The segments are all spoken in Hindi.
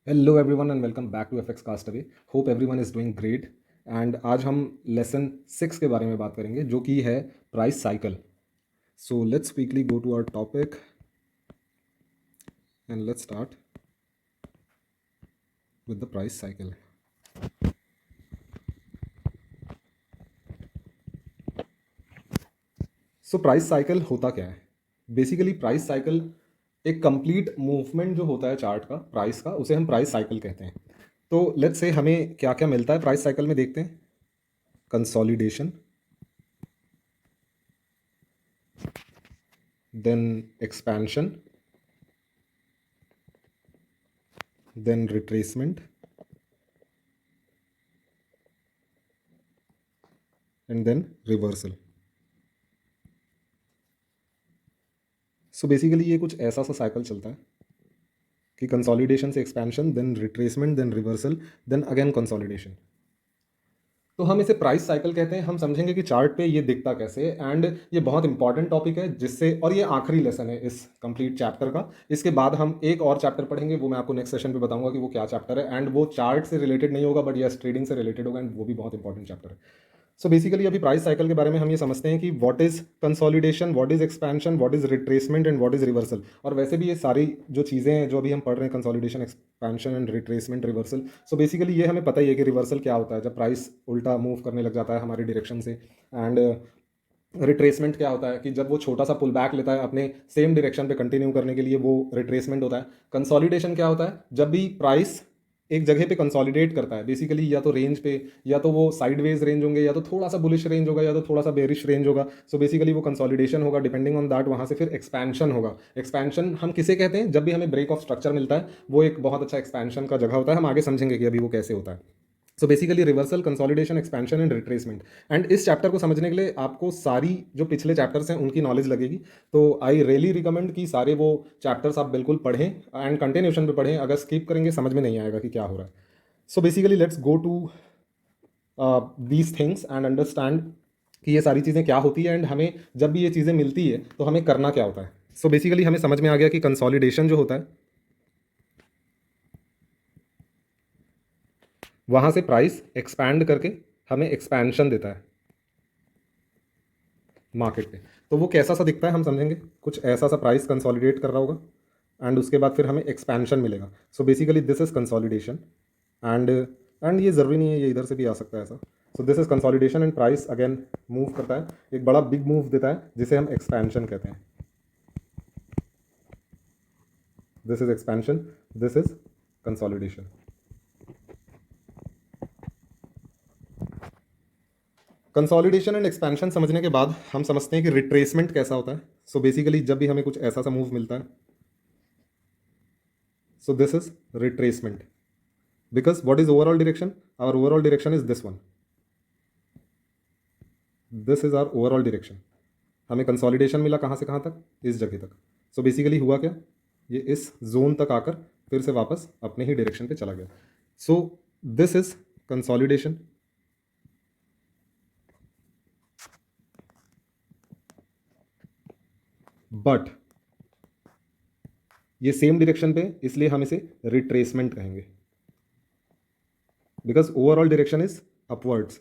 Hello everyone and welcome back to FX Castaway. Hope everyone is doing great. And आज हम लेसन 6 के बारे में बात करेंगे जो कि है price cycle. So let's quickly go to our topic and let's start with the price cycle. So price cycle होता क्या है? बेसिकली प्राइस साइकिल एक कंप्लीट मूवमेंट जो होता है चार्ट का प्राइस का, उसे हम प्राइस साइकिल कहते हैं। तो लेट्स से हमें क्या क्या मिलता है प्राइस साइकिल में, देखते हैं। Consolidation, then expansion, then retracement, and then reversal. So basically ये कुछ ऐसा सा साइकिल चलता है कि कंसोलिडेशन से expansion, then retracement, then reversal, then again consolidation. तो हम इसे प्राइस साइकिल कहते हैं। हम समझेंगे कि चार्ट पे ये दिखता कैसे है, एंड ये बहुत इंपॉर्टेंट टॉपिक है जिससे, और ये आखिरी लेसन है इस कंप्लीट चैप्टर का। इसके बाद हम एक और चैप्टर पढ़ेंगे, वो मैं आपको नेक्स्ट सेशन पे बताऊंगा कि वो क्या चैप्टर है। एंड वो चार्ट से रिलेटेड नहीं होगा बट यस ट्रेडिंग से रिलेटेड होगा, एंड वो भी बहुत इंपॉर्टेंट चैप्टर है। सो बेसिकली अभी प्राइस साइकिल के बारे में हम ये समझते हैं कि what is consolidation, what is expansion, what is retracement and what is reversal. और वैसे भी ये सारी जो चीज़ें हैं जो अभी हम पढ़ रहे हैं, consolidation, expansion and retracement, reversal. So basically ये हमें पता ही है कि रिवर्सल क्या होता है, जब प्राइस उल्टा मूव करने लग जाता है हमारी डायरेक्शन से। एंड रिट्रेसमेंट क्या होता है कि जब वो छोटा सा पुल बैक लेता है अपने सेम डायरेक्शन पे कंटिन्यू करने के लिए, वो रिट्रेसमेंट होता है। कंसोलिडेशन क्या होता है? जब भी प्राइस एक जगह पे कंसोलिडेट करता है, बेसिकली या तो रेंज पे, या तो वो साइडवेज रेंज होंगे, या तो थोड़ा सा बुलिश रेंज होगा, या तो थोड़ा सा बेरिश रेंज होगा। सो बेसिकली वो कंसोलिडेशन होगा। डिपेंडिंग ऑन दैट वहाँ से फिर एक्सपेंशन होगा। एक्सपेंशन हम किसे कहते हैं? जब भी हमें ब्रेक ऑफ स्ट्रक्चर मिलता है, वो एक बहुत अच्छा एक्सपेंशन का जगह होता है। हम आगे समझेंगे कि अभी वो कैसे होता है। So basically reversal, consolidation, expansion and retracement. And इस चैप्टर को समझने के लिए आपको सारी जो पिछले चैप्टर्स हैं उनकी नॉलेज लगेगी। तो आई रियली रिकमेंड कि सारे वो चैप्टर्स आप बिल्कुल पढ़ें एंड कंटिन्यूशन पे पढ़ें। अगर स्किप करेंगे समझ में नहीं आएगा कि क्या हो रहा है। So basically let's go to these things and understand कि ये सारी चीज़ें क्या होती है, एंड हमें जब भी ये चीज़ें मिलती है तो हमें करना क्या होता है। सो बेसिकली हमें समझ में आ गया कि कंसोलिडेशन जो होता है, वहाँ से प्राइस एक्सपैंड करके हमें एक्सपेंशन देता है मार्केट पे। तो वो कैसा सा दिखता है हम समझेंगे। कुछ ऐसा सा प्राइस कंसोलिडेट कर रहा होगा एंड उसके बाद फिर हमें एक्सपेंशन मिलेगा। सो basically this is consolidation. And ये ज़रूरी नहीं है, ये इधर से भी आ सकता है ऐसा। सो this is consolidation and price again move करता है, एक बड़ा बिग मूव देता है जिसे हम एक्सपेंशन कहते हैं। This is expansion, this is consolidation. Consolidation and expansion समझने के बाद हम समझते हैं कि रिट्रेसमेंट कैसा होता है। सो बेसिकली जब भी हमें कुछ ऐसा सा मूव मिलता है, so this is retracement, because what is overall direction? Our overall direction is this one. This is our overall direction. हमें कंसोलिडेशन मिला कहाँ से कहाँ तक? इस जगह तक। सो बेसिकली हुआ क्या? ये इस जोन तक आकर फिर से वापस अपने ही डायरेक्शन पे चला गया। सो दिस इज कंसोलिडेशन। बट ये सेम डायरेक्शन पे, इसलिए हम इसे रिट्रेसमेंट कहेंगे, because overall direction is upwards.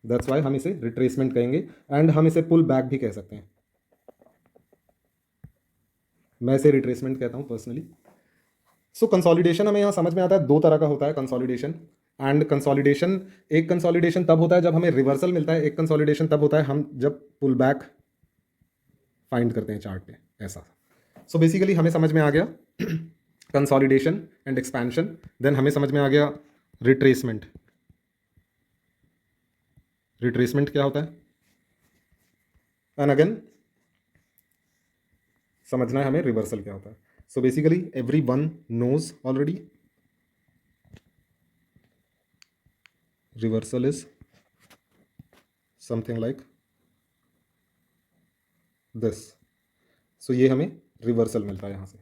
That's why हम इसे रिट्रेसमेंट कहेंगे। एंड हम इसे पुल बैक भी कह सकते हैं। मैं इसे रिट्रेसमेंट कहता हूं पर्सनली। सो कंसोलिडेशन हमें यहाँ समझ में आता है, दो तरह का होता है कंसोलिडेशन। एंड कंसोलिडेशन, एक कंसोलिडेशन तब होता है जब हमें रिवर्सल मिलता है, एक कंसोलिडेशन तब होता है हम जब पुल बैक फाइंड करते हैं चार्ट पे, ऐसा। सो बेसिकली हमें समझ में आ गया कंसोलिडेशन एंड एक्सपेंशन। देन हमें समझ में आ गया रिट्रेसमेंट। रिट्रेसमेंट क्या होता है? एंड अगेन समझना है हमें रिवर्सल क्या होता है। So basically everyone knows already, reversal is something like this. So ये हमें रिवर्सल मिलता है यहाँ से,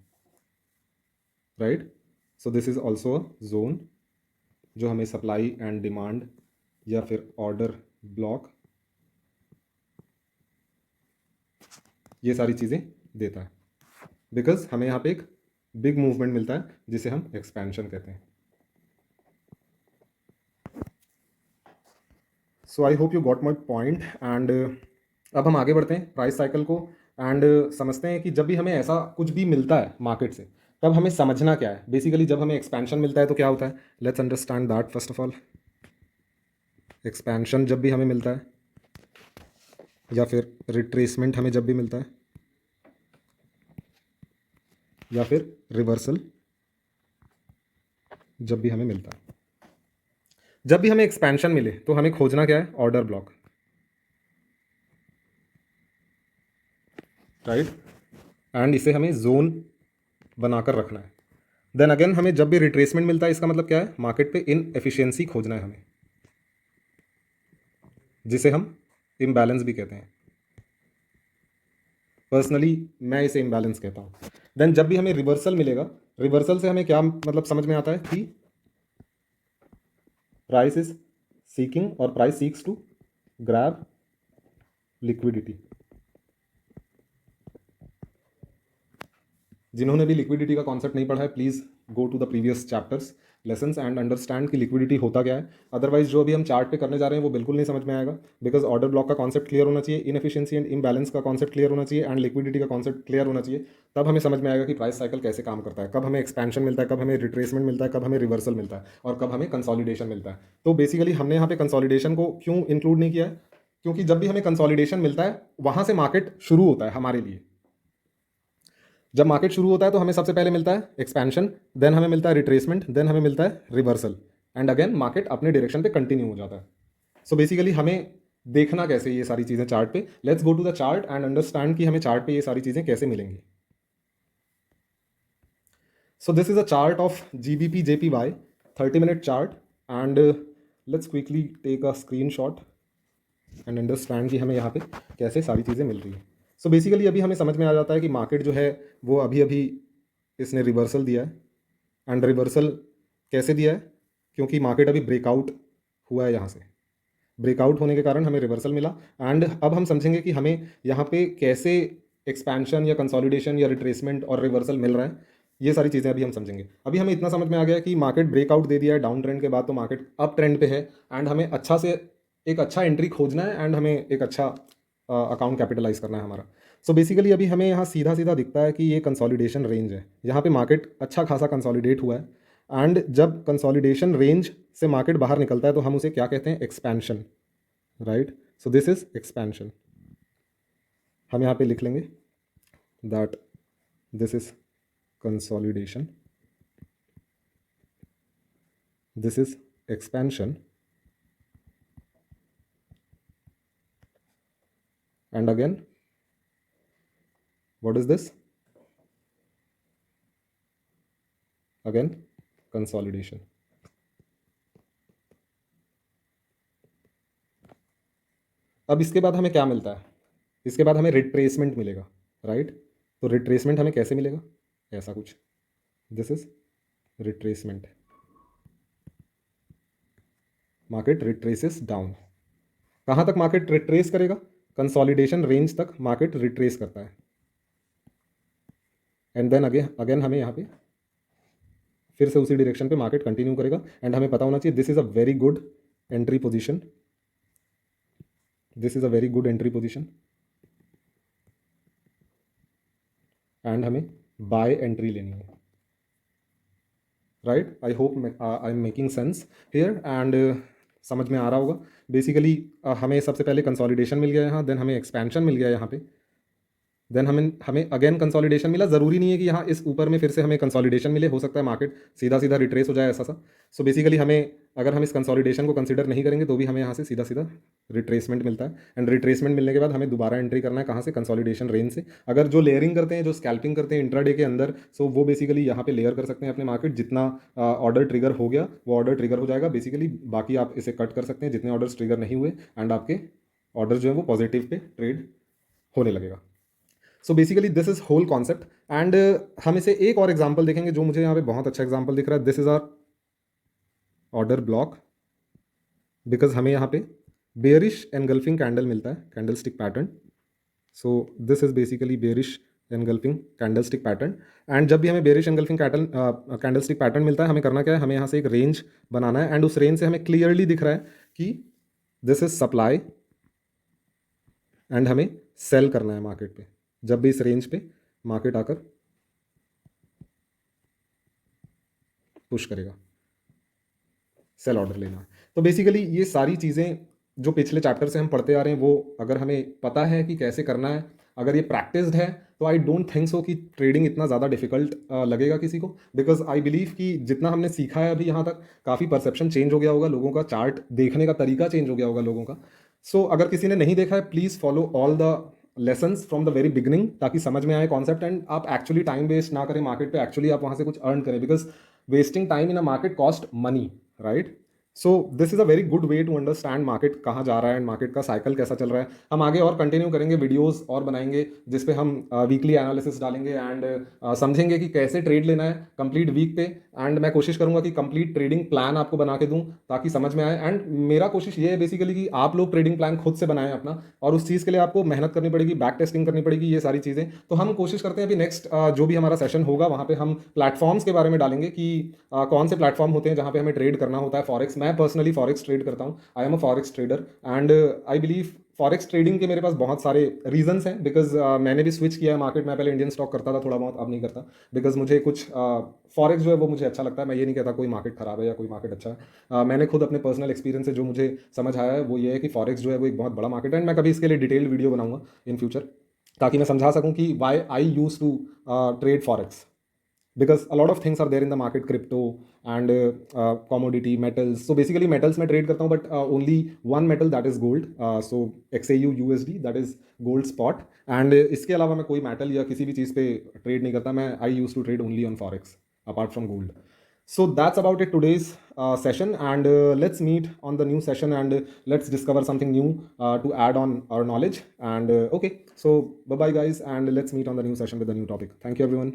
right. So this is also a zone जो हमें सप्लाई एंड डिमांड या फिर ऑर्डर ब्लॉक, ये सारी चीज़ें देता है। बिकॉज हमें यहाँ पे एक बिग मूवमेंट मिलता है जिसे हम एक्सपेंशन कहते हैं। So I hope you got my point and अब हम आगे बढ़ते हैं प्राइस साइकिल को एंड समझते हैं कि जब भी हमें ऐसा कुछ भी मिलता है मार्केट से तब हमें समझना क्या है। बेसिकली जब हमें एक्सपेंशन मिलता है तो क्या होता है, let's understand that first of all. Expansion जब भी हमें मिलता है या फिर रिट्रेसमेंट हमें जब भी मिलता है या फिर रिवर्सल जब भी हमें मिलता है, जब भी हमें एक्सपेंशन मिले तो हमें खोजना क्या है, ऑर्डर ब्लॉक, राइट। एंड इसे हमें जोन बनाकर रखना है। देन अगेन हमें जब भी रिट्रेसमेंट मिलता है इसका मतलब क्या है, मार्केट पे इन एफिशिएंसी खोजना है हमें, जिसे हम इम्बैलेंस भी कहते हैं। पर्सनली मैं इसे इम्बैलेंस कहता हूँ। देन जब भी हमें रिवर्सल मिलेगा, रिवर्सल से हमें क्या मतलब समझ में आता है कि प्राइस इज सीकिंग और price seeks to grab liquidity. जिन्होंने भी लिक्विडिटी का कॉन्सेप्ट नहीं पढ़ा है please go to the previous chapters lessons and understand कि लिक्विडिटी होता क्या है। अदरवाइज जो अभी हम चार्ट पे करने जा रहे हैं वो बिल्कुल नहीं समझ में आएगा, बिकॉज ऑर्डर ब्लॉक का कॉन्सेप्ट क्लियर होना चाहिए, इनएफिशिएंसी एंड इम्बैलेंस का कॉन्सेप्ट क्लियर होना चाहिए एंड लिक्विडिटी का कॉन्सेप्ट क्लियर होना चाहिए। तब हमें समझ में आएगा कि प्राइस साइकिल कैसे काम करता है, कब हमें एक्सपेंशन मिलता है, कब हमें रिट्रेसमेंट मिलता है, कब हमें रिवर्सल मिलता है और कब हमें कंसोलिडेशन मिलता है। तो बेसिकली हमने यहाँ पे कंसोलिडेशन को क्यों इंक्लूड नहीं किया है, क्योंकि जब भी हमें कंसोलिडेशन मिलता है वहाँ से मार्केट शुरू होता है हमारे लिए। जब मार्केट शुरू होता है तो हमें सबसे पहले मिलता है एक्सपेंशन, देन हमें मिलता है रिट्रेसमेंट, देन हमें मिलता है रिवर्सल एंड अगेन मार्केट अपने डायरेक्शन पे कंटिन्यू हो जाता है। सो बेसिकली हमें देखना कैसे ये सारी चीज़ें चार्ट पे, let's go to the chart and understand कि हमें चार्ट पे ये सारी चीज़ें कैसे मिलेंगी। So this is a chart of GBP JPY 30-minute chart and let's quickly take a screenshot and understand कि हमें यहाँ पे कैसे सारी चीज़ें मिल रही है। सो बेसिकली अभी हमें समझ में आ जाता है कि मार्केट जो है वो अभी अभी इसने रिवर्सल दिया है एंड रिवर्सल कैसे दिया है, क्योंकि मार्केट अभी ब्रेकआउट हुआ है यहाँ से, ब्रेकआउट होने के कारण हमें रिवर्सल मिला। एंड अब हम समझेंगे कि हमें यहाँ पे कैसे एक्सपेंशन या कंसोलिडेशन या रिट्रेसमेंट और रिवर्सल मिल रहा है, ये सारी चीज़ें अभी हम समझेंगे। अभी हमें इतना समझ में आ गया कि मार्केट ब्रेकआउट दे दिया है डाउन ट्रेंड के बाद, तो मार्केट अप ट्रेंड पे है एंड हमें अच्छा से एक अच्छा एंट्री खोजना है एंड हमें एक अच्छा अकाउंट कैपिटलाइज करना है हमारा। सो बेसिकली अभी हमें यहाँ सीधा सीधा दिखता है कि ये कंसोलिडेशन रेंज है, यहाँ पे मार्केट अच्छा खासा कंसोलिडेट हुआ है एंड जब कंसोलिडेशन रेंज से मार्केट बाहर निकलता है तो हम उसे क्या कहते हैं, expansion, right. So this is expansion. हम यहाँ पे लिख लेंगे that this is consolidation, this is expansion and again what is this, again consolidation. अब इसके बाद हमें क्या मिलता है, इसके बाद हमें रिट्रेसमेंट मिलेगा, राइट। तो रिट्रेसमेंट हमें कैसे मिलेगा, ऐसा कुछ, this is retracement, market retraces down. कहाँ तक मार्केट रिट्रेस करेगा, कंसोलिडेशन रेंज तक मार्केट रिट्रेस करता है एंड देन अगेन अगेन हमें यहाँ पे फिर से उसी डायरेक्शन पे मार्केट कंटिन्यू करेगा एंड हमें पता होना चाहिए this is a very good entry position, this is a very good entry position and हमें बाय एंट्री लेनी है, right. I hope I am making sense here and समझ में आ रहा होगा। बेसिकली हमें सबसे पहले कंसोलिडेशन मिल गया यहाँ, देन हमें एक्सपेंशन मिल गया यहाँ पे, देन हमें हमें अगेन कंसोलिडेशन मिला। ज़रूरी नहीं है कि यहाँ इस ऊपर में फिर से हमें कंसोलिडेशन मिले, हो सकता है मार्केट सीधा सीधा रिट्रेस हो जाए ऐसा सा। सो बेसिकली हमें अगर हम इस कंसोलिडेशन को कंसीडर नहीं करेंगे तो भी हमें यहाँ से सीधा सीधा रिट्रेसमेंट मिलता है एंड रिट्रेसमेंट मिलने के बाद हमें दोबारा एंट्री करना है कहाँ से, कंसोलिडेशन रेंज से। अगर जो लेयरिंग करते हैं, जो स्कैल्पिंग करते हैं इंट्राडे के अंदर, सो वो बेसिकली यहाँ पे लेयर कर सकते हैं अपने मार्केट, जितना ऑर्डर ट्रिगर हो गया वो ऑर्डर ट्रिगर हो जाएगा बेसिकली, बाकी आप इसे कट कर सकते हैं जितने ऑर्डर्स ट्रिगर नहीं हुए एंड आपके ऑर्डर जो है वो पॉजिटिव पे ट्रेड होने लगेगा। So basically this is whole concept and हम इसे एक और एग्जांपल देखेंगे जो मुझे यहाँ पे बहुत अच्छा एग्जांपल दिख रहा है। This is our order block, because हमें यहाँ पे बेयरिश एनगल्फिंग कैंडल मिलता है, candle stick pattern. So this is basically bearish engulfing candlestick pattern. And जब भी हमें बेरिश एनगल्फिंग कैंडलस्टिक पैटर्न मिलता है, हमें करना क्या है, हमें यहाँ से एक रेंज बनाना है एंड उस रेंज से हमें क्लियरली दिख रहा है कि दिस इज सप्लाई एंड हमें सेल करना है मार्केट पे। जब भी इस रेंज पे मार्केट आकर पुश करेगा, सेल ऑर्डर लेना है। तो बेसिकली ये सारी चीज़ें जो पिछले चैप्टर से हम पढ़ते आ रहे हैं, वो अगर हमें पता है कि कैसे करना है, अगर ये प्रैक्टिस्ड है, तो आई डोंट थिंक सो कि ट्रेडिंग इतना ज़्यादा डिफिकल्ट लगेगा किसी को। बिकॉज आई बिलीव कि जितना हमने सीखा है अभी यहाँ तक, काफ़ी परसेप्शन चेंज हो गया होगा लोगों का, चार्ट देखने का तरीका चेंज हो गया होगा लोगों का। सो अगर किसी ने नहीं देखा है, please follow all the lessons from the very beginning, ताकि समझ में आए कॉन्सेप्ट एंड आप एक्चुअली टाइम वेस्ट ना करें मार्केट पे, एक्चुअली आप वहाँ से कुछ अर्न करें। Because wasting time in a market cost money, right? So this is a very good way to understand market कहाँ जा रहा है एंड मार्केट का साइकिल कैसा चल रहा है। हम आगे और कंटिन्यू करेंगे, वीडियोस और बनाएंगे जिसपे हम वीकली एनालिसिस डालेंगे एंड समझेंगे कि कैसे ट्रेड लेना है कंप्लीट वीक पे। एंड मैं कोशिश करूंगा कि कंप्लीट ट्रेडिंग प्लान आपको बना के दूं ताकि समझ में आए। एंड मेरा कोशिश ये है बेसिकली कि आप लोग ट्रेडिंग प्लान खुद से बनाएं अपना, और उस चीज़ के लिए आपको मेहनत करनी पड़ेगी, बैक टेस्टिंग करनी पड़ेगी, ये सारी चीज़ें। तो हम कोशिश करते हैं अभी नेक्स्ट जो भी हमारा सेशन होगा वहाँ पे हम प्लेटफॉर्म्स के बारे में डालेंगे कि कौन से प्लेटफॉर्म होते हैं जहाँ पे हमें ट्रेड करना होता है फॉरेक्स। मैं पर्सनली फॉरेक्स ट्रेड करता हूँ, I am a forex trader and I believe forex trading के मेरे पास बहुत सारे रीजंस हैं। बिकॉज मैंने भी स्विच किया है मार्केट में, पहले इंडियन स्टॉक करता था थोड़ा बहुत, अब नहीं करता। बिकॉज मुझे कुछ फॉरेक्स जो है वो मुझे अच्छा लगता है। मैं ये नहीं कहता कोई मार्केट खराब है या कोई मार्केट अच्छा है। मैंने खुद अपने पर्सनल एक्सपीरियंस से जो मुझे समझ आया है वो ये है कि फॉरेक्स जो है वो एक बहुत बड़ा मार्केट है। एंड मैं कभी इसके लिए डिटेल्ड वीडियो बनाऊंगा इन फ्यूचर, ताकि मैं समझा सकूं कि why I use to trade forex. because a lot of things are there in the market, crypto and commodity metals. So basically metals में trade करता हूँ, but only one metal, that is gold. So XAU USD, that is gold spot. And इसके अलावा मैं कोई metal या किसी भी चीज़ पे trade नहीं करता। मैं I used to trade only on forex apart from gold. So that's about it today's session, and let's meet on the new session and let's discover something new to add on our knowledge. And okay, so bye bye guys, and let's meet on the new session with a new topic. Thank you everyone.